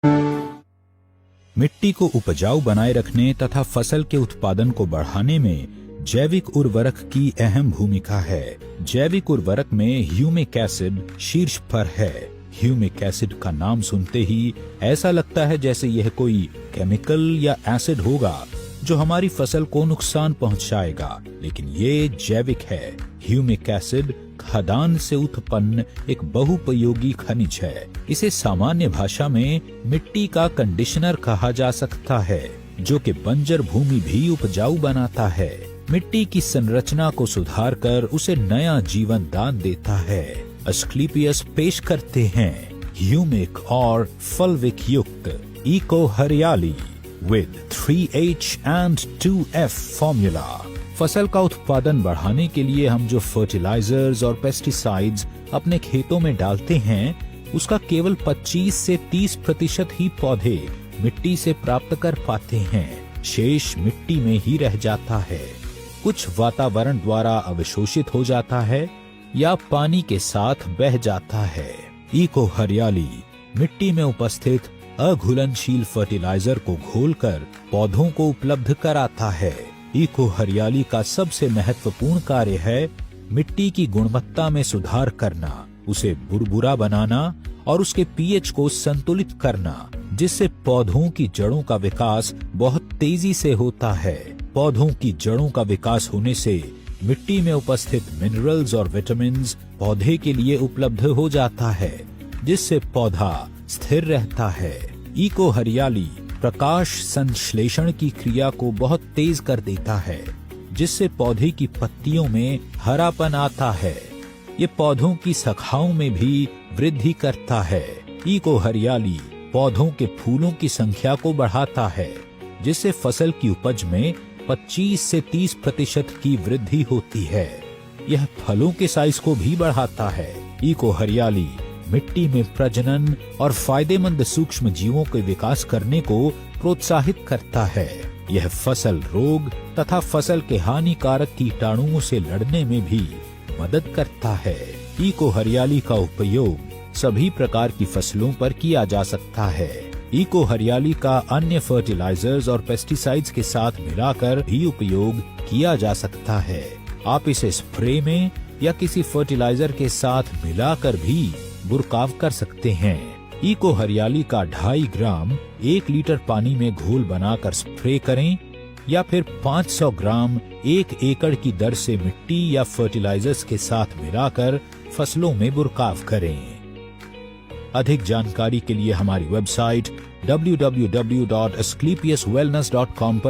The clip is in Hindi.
मिट्टी को उपजाऊ बनाए रखने तथा फसल के उत्पादन को बढ़ाने में जैविक उर्वरक की अहम भूमिका है। जैविक उर्वरक में ह्यूमिक एसिड शीर्ष पर है। ह्यूमिक एसिड का नाम सुनते ही ऐसा लगता है जैसे यह कोई केमिकल या एसिड होगा जो हमारी फसल को नुकसान पहुंचाएगा, लेकिन ये जैविक है। ह्यूमिक एसिड खदान से उत्पन्न एक बहुपयोगी खनिज है। इसे सामान्य भाषा में मिट्टी का कंडीशनर कहा जा सकता है, जो कि बंजर भूमि भी उपजाऊ बनाता है। मिट्टी की संरचना को सुधार कर उसे नया जीवन दान देता है। अस्क्लेपियस पेश करते हैं ह्यूमिक और फल्विक युक्त इको हरियाली with 3H and 2F formula. फसल का उत्पादन बढ़ाने के लिए हम जो फर्टिलाइजर्स और पेस्टिसाइड्स अपने खेतों में डालते हैं, उसका केवल 25 से 30% ही पौधे मिट्टी से प्राप्त कर पाते हैं। शेष मिट्टी में ही रह जाता है। कुछ वातावरण द्वारा अवशोषित हो जाता है या पानी के साथ बह जाता है। इको हरियाली मिट्टी में उपस्थित अघुलनशील फर्टिलाइजर को घोलकर पौधों को उपलब्ध कराता है। इको हरियाली का सबसे महत्वपूर्ण कार्य है मिट्टी की गुणवत्ता में सुधार करना, उसे बुरबुरा बनाना और उसके पीएच को संतुलित करना, जिससे पौधों की जड़ों का विकास बहुत तेजी से होता है। पौधों की जड़ों का विकास होने से मिट्टी में उपस्थित मिनरल्स और विटामिन्स पौधे के लिए उपलब्ध हो जाता है, जिससे पौधा स्थिर रहता है। इको हरियाली प्रकाश संश्लेषण की क्रिया को बहुत तेज कर देता है, जिससे पौधे की पत्तियों में हरापन आता है। ये पौधों की शाखाओं में भी वृद्धि करता है। इको हरियाली पौधों के फूलों की संख्या को बढ़ाता है, जिससे फसल की उपज में 25 से 30% की वृद्धि होती है। यह फलों के साइज को भी बढ़ाता है। इको हरियाली मिट्टी में प्रजनन और फायदेमंद सूक्ष्म जीवों के विकास करने को प्रोत्साहित करता है। यह फसल रोग तथा फसल के हानिकारक कीटाणुओं से लड़ने में भी मदद करता है। इको हरियाली का उपयोग सभी प्रकार की फसलों पर किया जा सकता है। इको हरियाली का अन्य फर्टिलाइजर्स और पेस्टिसाइड्स के साथ मिलाकर भी उपयोग किया जा सकता है। आप इसे स्प्रे में या किसी फर्टिलाइजर के साथ मिलाकर भी बुरकाव कर सकते हैं। इको हरियाली का 2.5 ग्राम 1 लीटर पानी में घोल बनाकर स्प्रे करें या फिर 500 ग्राम 1 एकड़ की दर से मिट्टी या फर्टिलाइजर्स के साथ मिलाकर फसलों में बुरकाव करें। अधिक जानकारी के लिए हमारी वेबसाइट www.asclepiuswellness.com पर